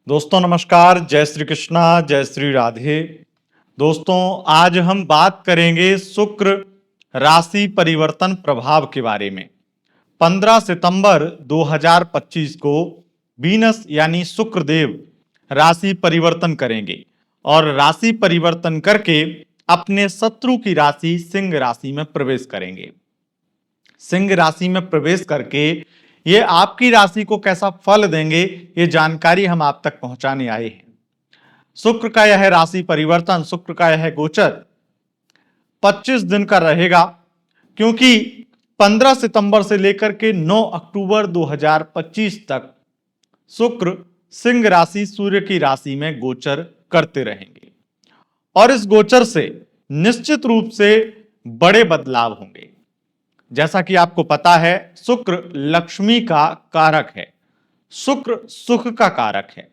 दोस्तों नमस्कार, जय श्री कृष्णा, जय श्री राधे। दोस्तों आज हम बात करेंगे शुक्र राशि परिवर्तन प्रभाव के बारे में। 15 सितंबर 2025 को वीनस यानी शुक्र देव राशि परिवर्तन करेंगे और राशि परिवर्तन करके अपने शत्रु की राशि सिंह राशि में प्रवेश करेंगे। सिंह राशि में प्रवेश करके ये आपकी राशि को कैसा फल देंगे, ये जानकारी हम आप तक पहुंचाने आए हैं। शुक्र का यह राशि परिवर्तन, शुक्र का यह गोचर 25 दिन का रहेगा, क्योंकि 15 सितंबर से लेकर के 9 अक्टूबर 2025 तक शुक्र सिंह राशि सूर्य की राशि में गोचर करते रहेंगे और इस गोचर से निश्चित रूप से बड़े बदलाव होंगे। जैसा कि आपको पता है, शुक्र लक्ष्मी का कारक है, शुक्र सुख का कारक है,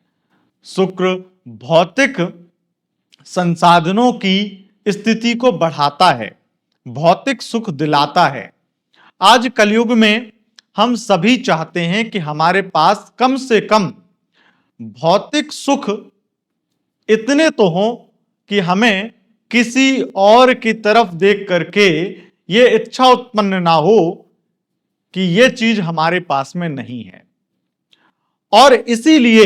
शुक्र भौतिक संसाधनों की स्थिति को बढ़ाता है, भौतिक सुख दिलाता है। आज कलयुग में हम सभी चाहते हैं कि हमारे पास कम से कम भौतिक सुख इतने तो हों कि हमें किसी और की तरफ देख करके ये इच्छा उत्पन्न ना हो कि ये चीज हमारे पास में नहीं है। और इसीलिए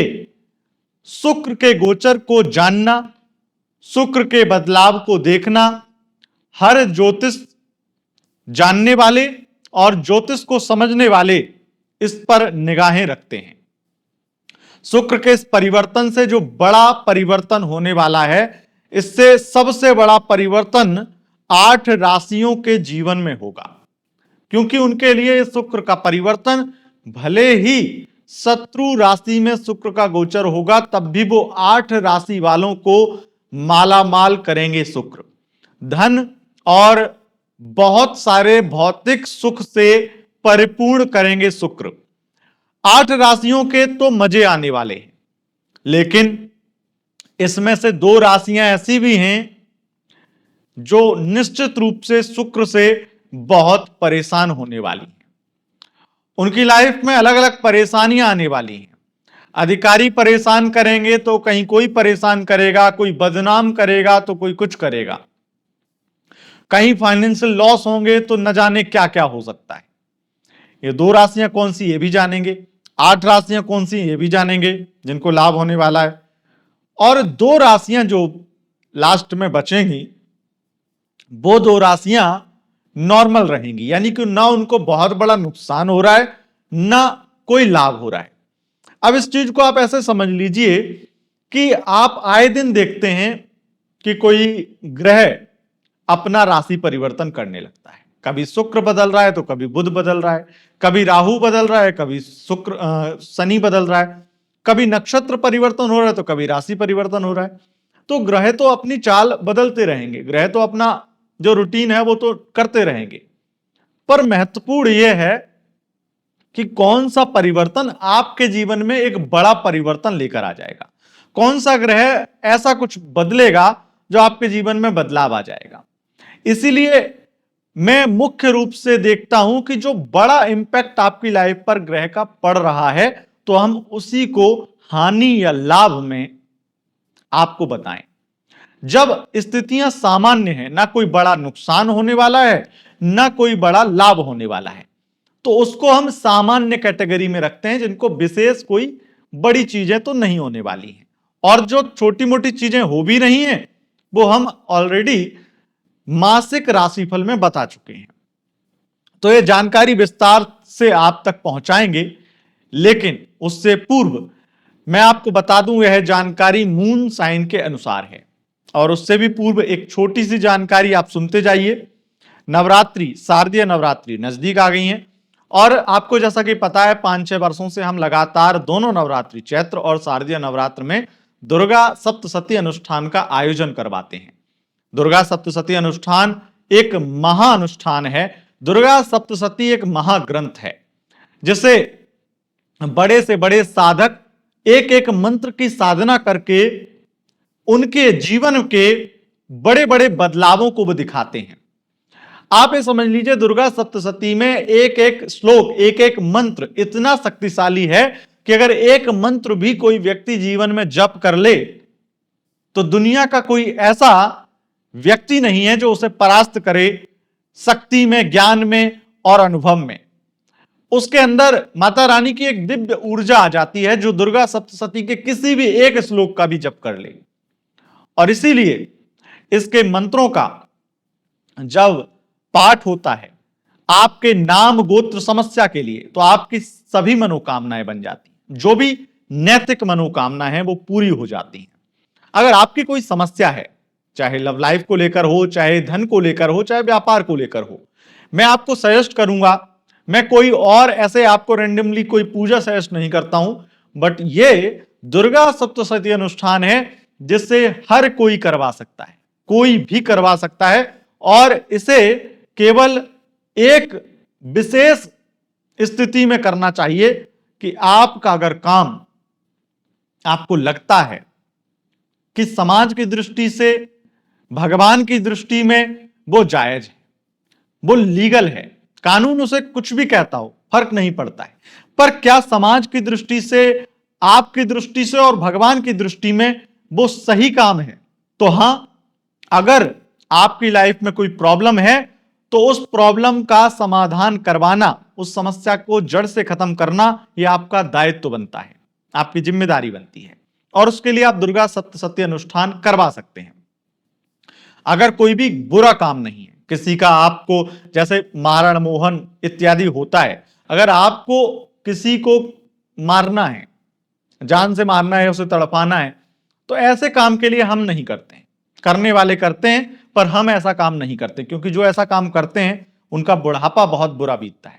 शुक्र के गोचर को जानना, शुक्र के बदलाव को देखना हर ज्योतिष जानने वाले और ज्योतिष को समझने वाले इस पर निगाहें रखते हैं। शुक्र के इस परिवर्तन से जो बड़ा परिवर्तन होने वाला है, इससे सबसे बड़ा परिवर्तन 8 राशियों के जीवन में होगा, क्योंकि उनके लिए शुक्र का परिवर्तन भले ही शत्रु राशि में शुक्र का गोचर होगा, तब भी वो 8 राशि वालों को मालामाल करेंगे। शुक्र धन और बहुत सारे भौतिक सुख से परिपूर्ण करेंगे। शुक्र 8 राशियों के तो मजे आने वाले हैं, लेकिन इसमें से 2 राशियां ऐसी भी हैं जो निश्चित रूप से शुक्र से बहुत परेशान होने वाली हैं। उनकी लाइफ में अलग अलग परेशानियां आने वाली हैं। अधिकारी परेशान करेंगे तो कहीं कोई परेशान करेगा, कोई बदनाम करेगा तो कोई कुछ करेगा, कहीं फाइनेंशियल लॉस होंगे तो न जाने क्या क्या हो सकता है। ये 2 राशियां कौन सी ये भी जानेंगे, 8 राशियां कौन सी ये भी जानेंगे जिनको लाभ होने वाला है। और 2 राशियां जो लास्ट में बचेंगी, वो 2 राशियां नॉर्मल रहेंगी, यानी कि ना उनको बहुत बड़ा नुकसान हो रहा है, ना कोई लाभ हो रहा है। अब इस चीज को आप ऐसे समझ लीजिए कि आप आए दिन देखते हैं कि कोई ग्रह अपना राशि परिवर्तन करने लगता है। कभी शुक्र बदल रहा है तो कभी बुध बदल रहा है, कभी राहु बदल रहा है, कभी शनि बदल रहा है, कभी नक्षत्र परिवर्तन हो रहा है तो कभी राशि परिवर्तन हो रहा है। तो ग्रह तो अपनी चाल बदलते रहेंगे, ग्रह तो अपना जो रूटीन है वो तो करते रहेंगे, पर महत्वपूर्ण यह है कि कौन सा परिवर्तन आपके जीवन में एक बड़ा परिवर्तन लेकर आ जाएगा, कौन सा ग्रह ऐसा कुछ बदलेगा जो आपके जीवन में बदलाव आ जाएगा। इसीलिए मैं मुख्य रूप से देखता हूं कि जो बड़ा इंपैक्ट आपकी लाइफ पर ग्रह का पड़ रहा है, तो हम उसी को हानि या लाभ में आपको बताएं। जब स्थितियां सामान्य हैं, ना कोई बड़ा नुकसान होने वाला है, ना कोई बड़ा लाभ होने वाला है, तो उसको हम सामान्य कैटेगरी में रखते हैं, जिनको विशेष कोई बड़ी चीजें तो नहीं होने वाली हैं। और जो छोटी मोटी चीजें हो भी रही हैं, वो हम ऑलरेडी मासिक राशिफल में बता चुके हैं। तो ये जानकारी विस्तार से आप तक पहुंचाएंगे, लेकिन उससे पूर्व मैं आपको बता दूं, यह जानकारी मून साइन के अनुसार है। और उससे भी पूर्व एक छोटी सी जानकारी आप सुनते जाइए। नवरात्रि, शारदीय नवरात्रि नजदीक आ गई हैं, और आपको जैसा कि पता है 5-6 वर्षों से हम लगातार दोनों नवरात्रि, चैत्र और शारदीय नवरात्र में दुर्गा सप्तशती अनुष्ठान का आयोजन करवाते हैं। दुर्गा सप्तशती अनुष्ठान एक महाअनुष्ठान है। दुर्गा सप्तशती एक महाग्रंथ है, जिसे बड़े से बड़े साधक एक एक मंत्र की साधना करके उनके जीवन के बड़े बड़े बदलावों को वो दिखाते हैं। आप ये समझ लीजिए, दुर्गा सप्तशती में एक एक श्लोक, एक एक मंत्र इतना शक्तिशाली है कि अगर एक मंत्र भी कोई व्यक्ति जीवन में जप कर ले तो दुनिया का कोई ऐसा व्यक्ति नहीं है जो उसे परास्त करे शक्ति में, ज्ञान में और अनुभव में। उसके अंदर माता रानी की एक दिव्य ऊर्जा आ जाती है जो दुर्गा सप्तशती के किसी भी एक श्लोक का भी जप कर ले। और इसीलिए इसके मंत्रों का जब पाठ होता है आपके नाम गोत्र समस्या के लिए, तो आपकी सभी मनोकामनाएं बन जाती हैं। जो भी नैतिक मनोकामना है वो पूरी हो जाती हैं। अगर आपकी कोई समस्या है, चाहे लव लाइफ को लेकर हो, चाहे धन को लेकर हो, चाहे व्यापार को लेकर हो, मैं आपको सजेस्ट करूंगा, मैं कोई और ऐसे आपको रैंडमली कोई पूजा सजेस्ट नहीं करता हूं, बट ये दुर्गा सप्तशती अनुष्ठान है जिससे हर कोई करवा सकता है, कोई भी करवा सकता है। और इसे केवल एक विशेष स्थिति में करना चाहिए कि आपका अगर काम आपको लगता है कि समाज की दृष्टि से, भगवान की दृष्टि में वो जायज है, वो लीगल है, कानून उसे कुछ भी कहता हो, फर्क नहीं पड़ता है, पर क्या समाज की दृष्टि से, आपकी दृष्टि से और भगवान की दृष्टि में वो सही काम है? तो हां, अगर आपकी लाइफ में कोई प्रॉब्लम है तो उस प्रॉब्लम का समाधान करवाना, उस समस्या को जड़ से खत्म करना, यह आपका दायित्व बनता है, आपकी जिम्मेदारी बनती है। और उसके लिए आप दुर्गा सप्तशती अनुष्ठान करवा सकते हैं। अगर कोई भी बुरा काम नहीं है, किसी का आपको जैसे मारण मोहन इत्यादि होता है, अगर आपको किसी को मारना है, जान से मारना है, उसे तड़पाना है, तो ऐसे काम के लिए हम नहीं करते हैं। करने वाले करते हैं पर हम ऐसा काम नहीं करते, क्योंकि जो ऐसा काम करते हैं उनका बुढ़ापा बहुत बुरा बीतता है।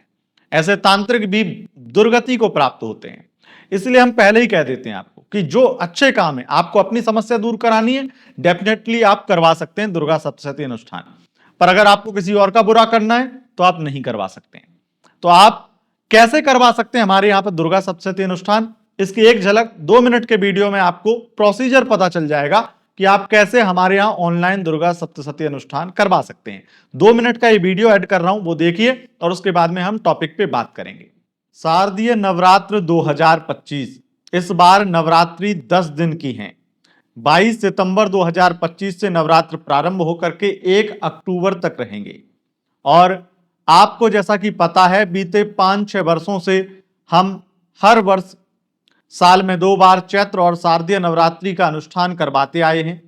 ऐसे तांत्रिक भी दुर्गति को प्राप्त होते हैं। इसलिए हम पहले ही कह देते हैं आपको कि जो अच्छे काम है, आपको अपनी समस्या दूर करानी है, डेफिनेटली आप करवा सकते हैं दुर्गा सप्तशती अनुष्ठान। पर अगर आपको किसी और का बुरा करना है तो आप नहीं करवा सकते हैं। तो आप कैसे करवा सकते हैं हमारे यहाँ पर दुर्गा सप्तशती अनुष्ठान, इसकी एक झलक 2 मिनट के वीडियो में आपको प्रोसीजर पता चल जाएगा कि आप कैसे हमारे यहाँ ऑनलाइन दुर्गा सप्तशती अनुष्ठान करवा सकते हैं। 2 मिनट का ये वीडियो ऐड कर रहा हूं, वो देखिए और उसके बाद में हम टॉपिक पे बात करेंगे। शारदीय नवरात्र 2025, इस बार नवरात्रि 10 दिन की हैं। 22 सितंबर 2025 से नवरात्र प्रारंभ होकर के 1 अक्टूबर तक रहेंगे। और आपको जैसा कि पता है, बीते 5-6 वर्षों से हम हर वर्ष साल में 2 बार चैत्र और शारदीय नवरात्रि का अनुष्ठान करवाते आए हैं।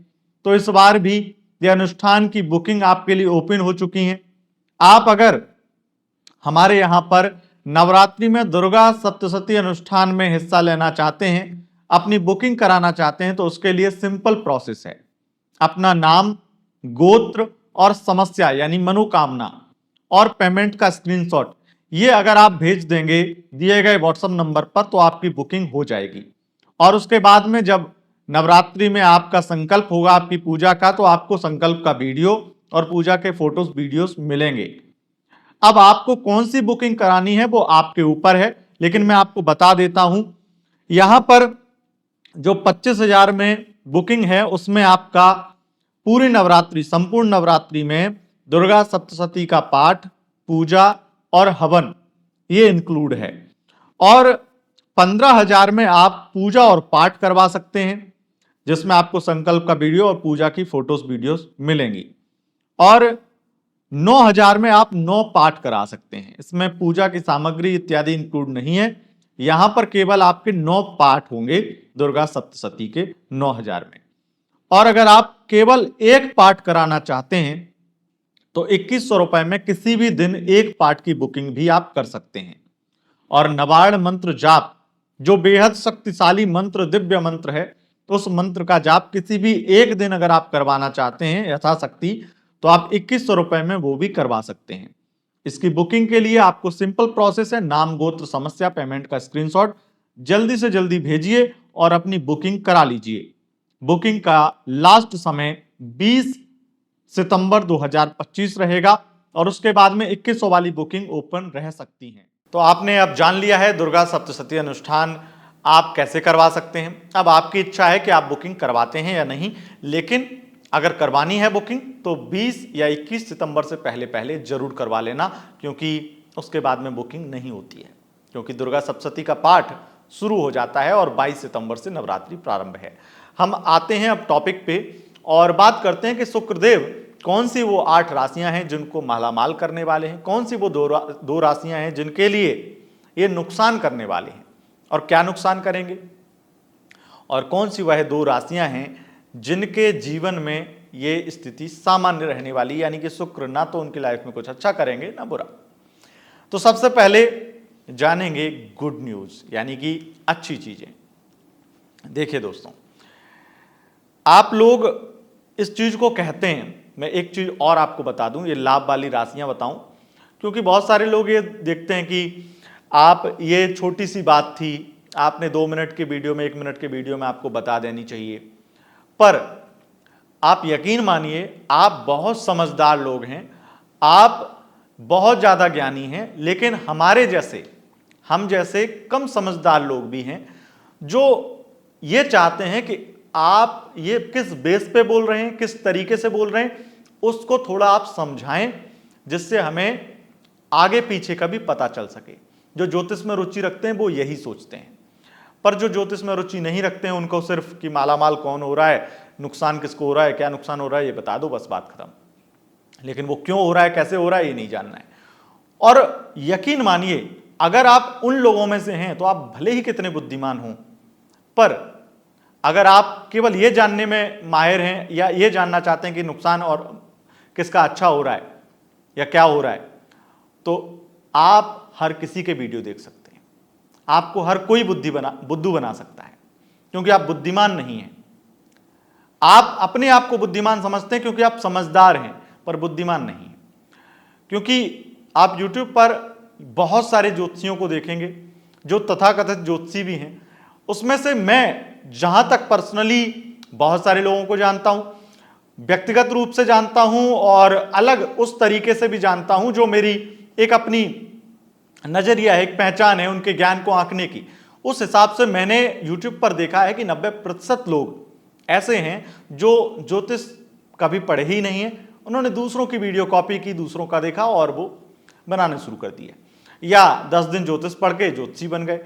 तो इस बार भी यह अनुष्ठान की बुकिंग आपके लिए ओपन हो चुकी है। आप अगर हमारे यहाँ पर नवरात्रि में दुर्गा सप्तशती अनुष्ठान में हिस्सा लेना चाहते हैं, अपनी बुकिंग कराना चाहते हैं, तो उसके लिए सिंपल प्रोसेस है। अपना नाम, गोत्र और समस्या यानी मनोकामना और पेमेंट का स्क्रीनशॉट, ये अगर आप भेज देंगे दिए गए व्हाट्सएप नंबर पर, तो आपकी बुकिंग हो जाएगी। और उसके बाद में जब नवरात्रि में आपका संकल्प होगा आपकी पूजा का, तो आपको संकल्प का वीडियो और पूजा के फोटोज वीडियोस मिलेंगे। अब आपको कौन सी बुकिंग करानी है वो आपके ऊपर है, लेकिन मैं आपको बता देता हूं, यहां पर जो 25,000 में बुकिंग है उसमें आपका पूरी नवरात्रि, संपूर्ण नवरात्रि में दुर्गा सप्तशती का पाठ, पूजा और हवन ये इंक्लूड है। और 15,000 में आप पूजा और पाठ करवा सकते हैं, जिसमें आपको संकल्प का वीडियो और पूजा की फोटोज वीडियोस मिलेंगी। और 9,000 में आप 9 पाठ करा सकते हैं, इसमें पूजा की सामग्री इत्यादि इंक्लूड नहीं है। यहां पर केवल आपके 9 पाठ होंगे दुर्गा सप्तशती के 9,000 में। और अगर आप केवल 1 पाठ कराना चाहते हैं तो 2100 रुपए में किसी भी दिन 1 पाठ की बुकिंग भी आप कर सकते हैं। और नवार्ण मंत्र जाप, जो बेहद शक्तिशाली मंत्र, दिव्य मंत्र है, उस मंत्र का जाप किसी भी एक दिन अगर आप करवाना चाहते हैं यथाशक्ति, तो आप 2100 रुपए में वो भी करवा सकते हैं। इसकी बुकिंग के लिए आपको सिंपल प्रोसेस है, नाम, गोत्र, समस्या, पेमेंट का स्क्रीनशॉट जल्दी से जल्दी भेजिए और अपनी बुकिंग करा लीजिए। बुकिंग का लास्ट समय 20 सितंबर 2025 रहेगा और उसके बाद में 2100 वाली बुकिंग ओपन रह सकती है। तो आपने अब जान लिया है दुर्गा सप्तशती अनुष्ठान आप कैसे करवा सकते हैं। अब आपकी इच्छा है कि आप बुकिंग करवाते हैं या नहीं, लेकिन अगर करवानी है बुकिंग तो 20 या 21 सितंबर से पहले पहले जरूर करवा लेना, क्योंकि उसके बाद में बुकिंग नहीं होती है। क्योंकि दुर्गा सप्तशती का पाठ, शुरू हो जाता है और 22 सितंबर से नवरात्रि प्रारंभ है। हम आते हैं अब टॉपिक पे और बात करते हैं कि शुक्रदेव कौन सी वो 8 राशियां हैं जिनको मालामाल करने वाले हैं, कौन सी वो दो राशियां हैं जिनके लिए ये नुकसान करने वाले हैं और क्या नुकसान करेंगे, और कौन सी वह 2 राशियां हैं जिनके जीवन में ये स्थिति सामान्य रहने वाली, यानी कि शुक्र ना तो उनकी लाइफ में कुछ अच्छा करेंगे ना बुरा। तो सबसे पहले जानेंगे गुड न्यूज, यानी कि अच्छी चीजें। देखिए दोस्तों, आप लोग इस चीज को कहते हैं, मैं एक चीज और आपको बता दूं, ये लाभ वाली राशियां बताऊं, क्योंकि बहुत सारे लोग ये देखते हैं कि आप ये छोटी सी बात थी, आपने 2 मिनट के वीडियो में 1 मिनट के वीडियो में आपको बता देनी चाहिए। पर आप यकीन मानिए, आप बहुत समझदार लोग हैं, आप बहुत ज़्यादा ज्ञानी हैं, लेकिन हम जैसे कम समझदार लोग भी हैं जो ये चाहते हैं कि आप ये किस बेस पे बोल रहे हैं, किस तरीके से बोल रहे हैं, उसको थोड़ा आप समझाएं, जिससे हमें आगे पीछे का भी पता चल सके। जो ज्योतिष में रुचि रखते हैं वो यही सोचते हैं, पर जो ज्योतिष में रुचि नहीं रखते हैं उनको सिर्फ कि मालामाल कौन हो रहा है, नुकसान किसको हो रहा है, क्या नुकसान हो रहा है ये बता दो, बस बात खत्म। लेकिन वो क्यों हो रहा है, कैसे हो रहा है, ये नहीं जानना है। और यकीन मानिए, अगर आप उन लोगों में से हैं तो आप भले ही कितने बुद्धिमान हों, पर अगर आप केवल ये जानने में माहिर हैं या ये जानना चाहते हैं कि नुकसान और किसका अच्छा हो रहा है या क्या हो रहा है, तो आप हर किसी के वीडियो देख सकते हैं। आपको हर कोई बुद्धू बना सकता है, क्योंकि आप बुद्धिमान नहीं हैं। आप अपने आप को बुद्धिमान समझते हैं क्योंकि आप समझदार हैं, पर बुद्धिमान नहीं हैं। क्योंकि आप YouTube पर बहुत सारे ज्योतिषियों को देखेंगे जो तथाकथित ज्योतिषी भी हैं, उसमें से मैं जहां तक पर्सनली बहुत सारे लोगों को जानता हूं, व्यक्तिगत रूप से जानता हूं और अलग उस तरीके से भी जानता हूं जो मेरी एक अपनी नजरिया है, एक पहचान है उनके ज्ञान को आंकने की। उस हिसाब से मैंने YouTube पर देखा है कि 90% लोग ऐसे हैं जो ज्योतिष कभी पढ़े ही नहीं है, उन्होंने दूसरों की वीडियो कॉपी की, दूसरों का देखा और वो बनाने शुरू कर दिया, या 10 दिन ज्योतिष पढ़ के ज्योतिषी बन गए।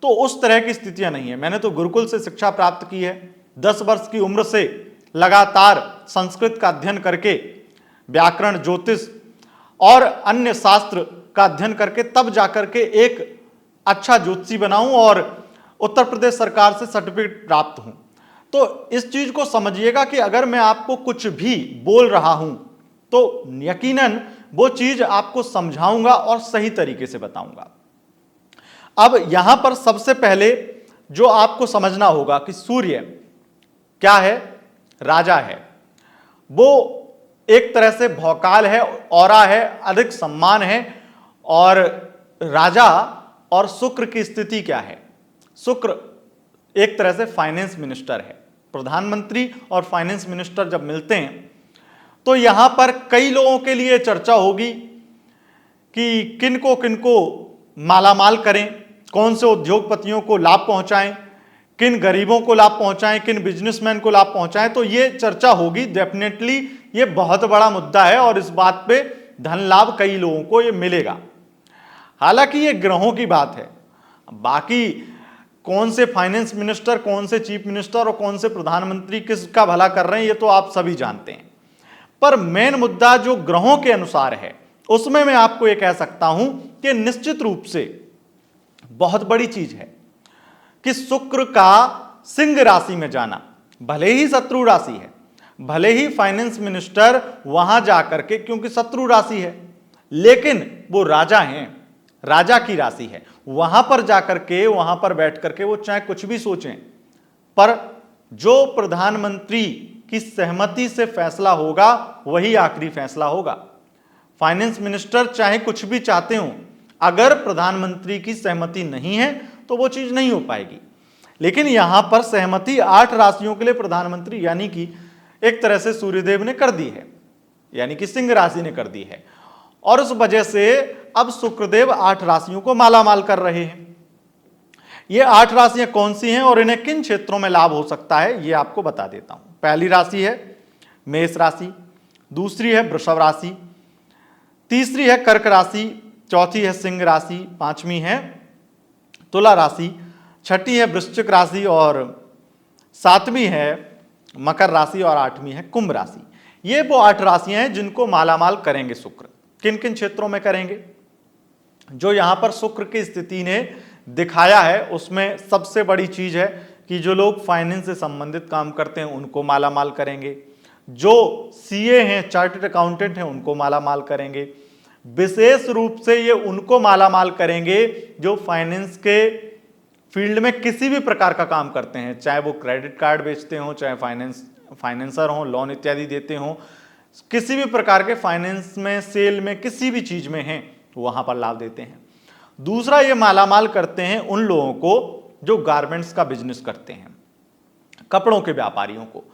तो उस तरह की स्थितियां नहीं है। मैंने तो गुरुकुल से शिक्षा प्राप्त की है, 10 वर्ष की उम्र से लगातार संस्कृत का अध्ययन करके, व्याकरण, ज्योतिष और अन्य शास्त्र का अध्ययन करके तब जाकर के एक अच्छा ज्योतिषी बना हूं और उत्तर प्रदेश सरकार से सर्टिफिकेट प्राप्त हूं। तो इस चीज को समझिएगा कि अगर मैं आपको कुछ भी बोल रहा हूं तो यकीनन वो चीज आपको समझाऊंगा और सही तरीके से बताऊंगा। अब यहां पर सबसे पहले जो आपको समझना होगा कि सूर्य क्या है, राजा है। वो एक तरह से भौकाल है, औरा है, अधिक सम्मान है। और राजा और शुक्र की स्थिति क्या है? शुक्र एक तरह से फाइनेंस मिनिस्टर है। प्रधानमंत्री और फाइनेंस मिनिस्टर जब मिलते हैं तो यहां पर कई लोगों के लिए चर्चा होगी कि किनको किनको मालामाल करें, कौन से उद्योगपतियों को लाभ पहुंचाएं, किन गरीबों को लाभ पहुंचाएं, किन बिजनेसमैन को लाभ पहुंचाएं। तो ये चर्चा होगी डेफिनेटली, ये बहुत बड़ा मुद्दा है और इस बात पे धन लाभ कई लोगों को ये मिलेगा। हालांकि ये ग्रहों की बात है, बाकी कौन से फाइनेंस मिनिस्टर, कौन से चीफ मिनिस्टर और कौन से प्रधानमंत्री किसका भला कर रहे हैं ये तो आप सभी जानते हैं। पर मेन मुद्दा जो ग्रहों के अनुसार है उसमें मैं आपको ये कह सकता हूं कि निश्चित रूप से बहुत बड़ी चीज है कि शुक्र का सिंह राशि में जाना, भले ही शत्रु राशि है, भले ही फाइनेंस मिनिस्टर वहां जाकर के, क्योंकि शत्रु राशि है, लेकिन वो राजा हैं, राजा की राशि है, वहां पर जाकर के, वहां पर बैठ करके वो चाहे कुछ भी सोचें, पर जो प्रधानमंत्री की सहमति से फैसला होगा वही आखिरी फैसला होगा। फाइनेंस मिनिस्टर चाहे कुछ भी चाहते हो, अगर प्रधानमंत्री की सहमति नहीं है तो वो चीज नहीं हो पाएगी। लेकिन यहां पर सहमति 8 राशियों के लिए प्रधानमंत्री यानी कि एक तरह से सूर्यदेव ने कर दी है, यानी कि सिंह राशि ने कर दी है, और उस वजह से अब शुक्रदेव 8 राशियों को मालामाल कर रहे हैं। ये 8 राशियां कौन सी हैं और इन्हें किन क्षेत्रों में लाभ हो सकता है ये आपको बता देता हूं। पहली राशि है मेष राशि, दूसरी है वृषभ राशि, तीसरी है कर्क राशि, चौथी है सिंह राशि, पांचवी है तुला राशि, छठी है वृश्चिक राशि और 7वीं है मकर राशि और 8वीं है कुंभ राशि। ये वो 8 राशियां हैं जिनको मालामाल करेंगे शुक्र। किन किन क्षेत्रों में करेंगे? जो यहां पर शुक्र की स्थिति ने दिखाया है उसमें सबसे बड़ी चीज है कि जो लोग फाइनेंस से संबंधित काम करते हैं उनको मालामाल करेंगे, जो सीए हैं, चार्टर्ड अकाउंटेंट हैं, उनको मालामाल करेंगे। विशेष रूप से ये उनको मालामाल करेंगे जो फाइनेंस के फील्ड में किसी भी प्रकार का काम करते हैं, चाहे वो क्रेडिट कार्ड बेचते हो, चाहे फाइनेंसर हो, लोन इत्यादि देते हो, किसी भी प्रकार के फाइनेंस में, सेल में, किसी भी चीज में हैं, वहां पर लाभ देते हैं। दूसरा, ये मालामाल करते हैं उन लोगों को जो गारमेंट्स का बिजनेस करते हैं, कपड़ों के व्यापारियों को।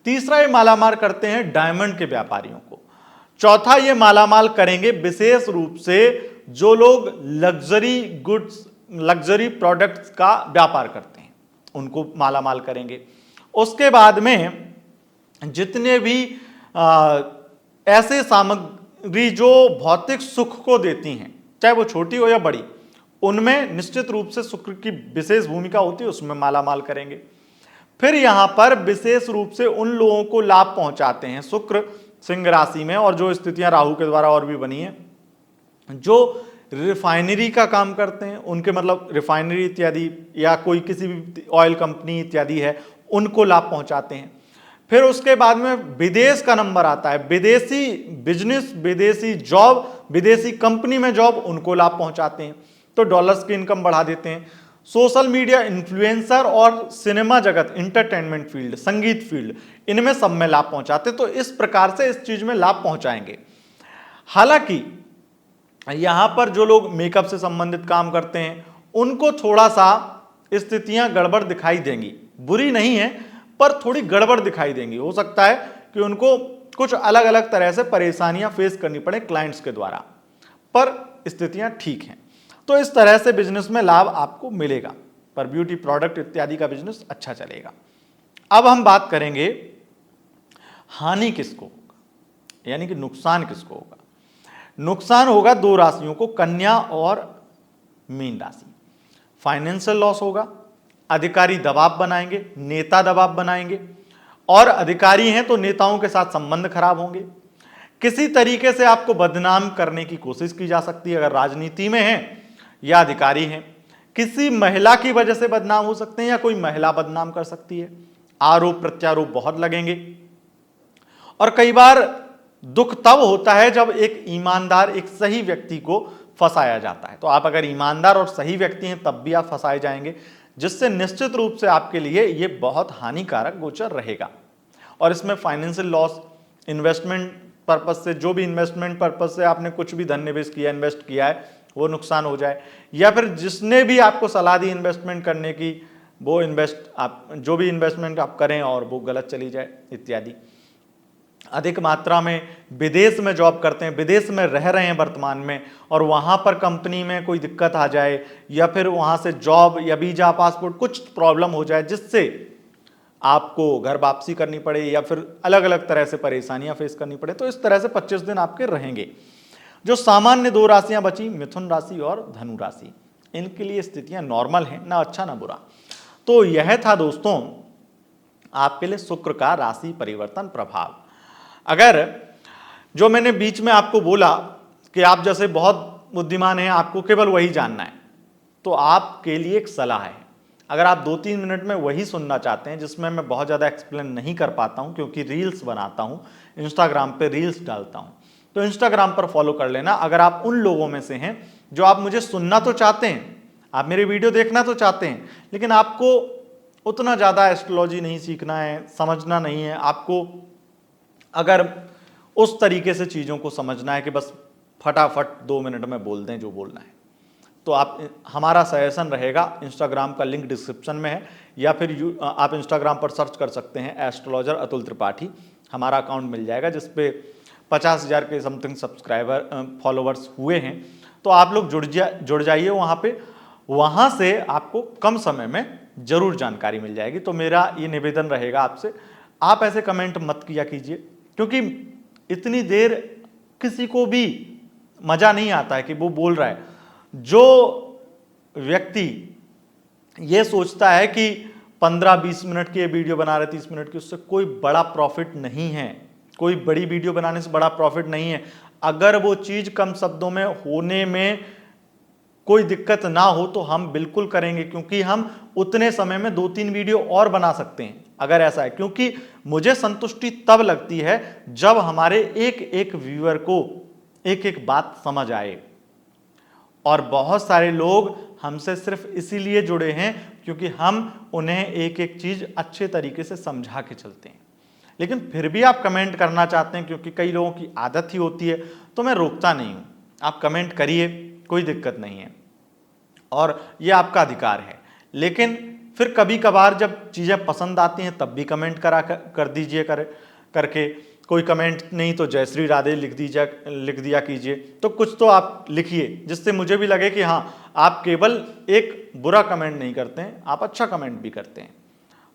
तीसरा, ये मालामाल करते हैं डायमंड के व्यापारियों को। चौथा, ये मालामाल करेंगे विशेष रूप से जो लोग लग्जरी गुड्स, लग्जरी प्रोडक्ट्स का व्यापार करते हैं, उनको मालामाल करेंगे। उसके बाद में जितने भी ऐसे सामग्री जो भौतिक सुख को देती हैं, चाहे वो छोटी हो या बड़ी, उनमें निश्चित रूप से शुक्र की विशेष भूमिका होती है, उसमें मालामाल करेंगे। फिर यहां पर विशेष रूप से उन लोगों को लाभ पहुंचाते हैं शुक्र सिंह राशि में, और जो स्थितियां राहु के द्वारा और भी बनी है, जो रिफाइनरी का काम करते हैं, उनके मतलब रिफाइनरी इत्यादि या कोई किसी भी ऑयल कंपनी इत्यादि है, उनको लाभ पहुंचाते हैं। फिर उसके बाद में विदेश का नंबर आता है, विदेशी बिजनेस, विदेशी जॉब, विदेशी कंपनी में जॉब, उनको लाभ पहुंचाते हैं, तो डॉलर्स की इनकम बढ़ा देते हैं। सोशल मीडिया इन्फ्लुएंसर और सिनेमा जगत, इंटरटेनमेंट फील्ड, संगीत फील्ड, इनमें सब में लाभ पहुंचाते, तो इस प्रकार से इस चीज में लाभ पहुंचाएंगे। हालांकि यहां पर जो लोग मेकअप से संबंधित काम करते हैं उनको थोड़ा सा स्थितियां गड़बड़ दिखाई देंगी, बुरी नहीं है पर थोड़ी गड़बड़ दिखाई देंगी। हो सकता है कि उनको कुछ अलग अलग तरह से परेशानियां फेस करनी पड़े क्लाइंट्स के द्वारा, पर स्थितियां ठीक हैं। तो इस तरह से बिजनेस में लाभ आपको मिलेगा, पर ब्यूटी प्रोडक्ट इत्यादि का बिजनेस अच्छा चलेगा। अब हम बात करेंगे हानि किसको होगा, यानी कि नुकसान किसको होगा। नुकसान होगा 2 राशियों को, कन्या और मीन राशि। फाइनेंशियल लॉस होगा, अधिकारी दबाव बनाएंगे, नेता दबाव बनाएंगे, और अधिकारी हैं तो नेताओं के साथ संबंध खराब होंगे। किसी तरीके से आपको बदनाम करने की कोशिश की जा सकती है, अगर राजनीति में हैं या अधिकारी हैं। किसी महिला की वजह से बदनाम हो सकते हैं या कोई महिला बदनाम कर सकती है। आरोप प्रत्यारोप बहुत लगेंगे, और कई बार दुख तब होता है जब एक ईमानदार, एक सही व्यक्ति को फंसाया जाता है। तो आप अगर ईमानदार और सही व्यक्ति हैं तब भी आप फंसाए जाएंगे, जिससे निश्चित रूप से आपके लिए ये बहुत हानिकारक गोचर रहेगा। और इसमें फाइनेंशियल लॉस, इन्वेस्टमेंट पर्पज से, जो भी इन्वेस्टमेंट पर्पज से आपने कुछ भी धन निवेश किया, इन्वेस्ट किया है, वो नुकसान हो जाए, या फिर जिसने भी आपको सलाह दी इन्वेस्टमेंट करने की, वो जो भी इन्वेस्टमेंट आप करें और वो गलत चली जाए इत्यादि। अधिक मात्रा में विदेश में जॉब करते हैं, विदेश में रह रहे हैं वर्तमान में, और वहां पर कंपनी में कोई दिक्कत आ जाए, या फिर वहां से जॉब या वीजा, पासपोर्ट, कुछ प्रॉब्लम हो जाए जिससे आपको घर वापसी करनी पड़े, या फिर अलग अलग तरह से परेशानियां फेस करनी पड़े, तो इस तरह से 25 दिन आपके रहेंगे। जो सामान्य 2 राशियां बची, मिथुन राशि और धनु राशि, इनके लिए स्थितियां नॉर्मल हैं, ना अच्छा ना बुरा। तो यह था दोस्तों आपके लिए शुक्र का राशि परिवर्तन प्रभाव। अगर जो मैंने बीच में आपको बोला कि आप जैसे बहुत बुद्धिमान हैं, आपको केवल वही जानना है, तो आपके लिए एक सलाह है। अगर आप 2-3 मिनट में वही सुनना चाहते हैं, जिसमें मैं बहुत ज़्यादा एक्सप्लेन नहीं कर पाता हूं क्योंकि रील्स बनाता हूं, इंस्टाग्राम पे रील्स डालता हूं, तो इंस्टाग्राम पर फॉलो कर लेना। अगर आप उन लोगों में से हैं जो आप मुझे सुनना तो चाहते हैं, आप मेरे वीडियो देखना तो चाहते हैं, लेकिन आपको उतना ज़्यादा एस्ट्रोलॉजी नहीं सीखना है, समझना नहीं है, आपको अगर उस तरीके से चीज़ों को समझना है कि बस फटाफट 2 मिनट में बोल दें जो बोलना है, तो आप, हमारा सजेशन रहेगा, इंस्टाग्राम का लिंक डिस्क्रिप्शन में है, या फिर आप इंस्टाग्राम पर सर्च कर सकते हैं एस्ट्रोलॉजर अतुल त्रिपाठी, हमारा अकाउंट मिल जाएगा जिसपे 50,000 के समथिंग सब्सक्राइबर, फॉलोवर्स हुए हैं। तो आप लोग जुड़ जाइए वहाँ पे, वहाँ से आपको कम समय में जरूर जानकारी मिल जाएगी। तो मेरा ये निवेदन रहेगा आपसे, आप ऐसे कमेंट मत किया कीजिए, क्योंकि इतनी देर किसी को भी मजा नहीं आता है कि वो बोल रहा है। जो व्यक्ति ये सोचता है कि 15-20 मिनट की ये वीडियो बना रहे 30 मिनट की, उससे कोई बड़ा प्रॉफिट नहीं है, कोई बड़ी वीडियो बनाने से बड़ा प्रॉफिट नहीं है। अगर वो चीज कम शब्दों में होने में कोई दिक्कत ना हो तो हम बिल्कुल करेंगे, क्योंकि हम उतने समय में 2-3 वीडियो और बना सकते हैं अगर ऐसा है। क्योंकि मुझे संतुष्टि तब लगती है जब हमारे एक एक व्यूअर को एक एक बात समझ आए। और बहुत सारे लोग हमसे सिर्फ इसीलिए जुड़े हैं क्योंकि हम उन्हें एक एक चीज अच्छे तरीके से समझा के चलते हैं। लेकिन फिर भी आप कमेंट करना चाहते हैं, क्योंकि कई लोगों की आदत ही होती है, तो मैं रोकता नहीं हूं, आप कमेंट करिए, कोई दिक्कत नहीं है और ये आपका अधिकार है। लेकिन फिर कभी कभार जब चीज़ें पसंद आती हैं तब भी कमेंट कर दीजिए करके। कोई कमेंट नहीं तो जय श्री राधे लिख दिया कीजिए। तो कुछ तो आप लिखिए जिससे मुझे भी लगे कि हाँ, आप केवल एक बुरा कमेंट नहीं करते हैं, आप अच्छा कमेंट भी करते हैं।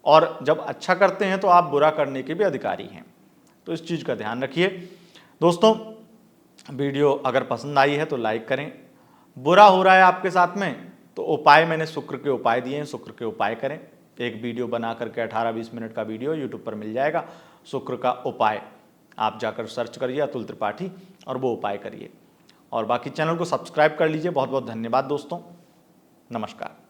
और जब अच्छा करते हैं तो आप बुरा करने के भी अधिकारी हैं। तो इस चीज़ का ध्यान रखिए। दोस्तों, वीडियो अगर पसंद आई है तो लाइक करें। बुरा हो रहा है आपके साथ में तो उपाय, मैंने शुक्र के उपाय दिए हैं, शुक्र के उपाय करें। एक वीडियो बना करके 18-20 मिनट का वीडियो यूट्यूब पर मिल जाएगा, शुक्र का उपाय। आप जाकर सर्च करिए अतुल त्रिपाठी और वो उपाय करिए। और बाकी चैनल को सब्सक्राइब कर लीजिए। बहुत बहुत धन्यवाद दोस्तों, नमस्कार।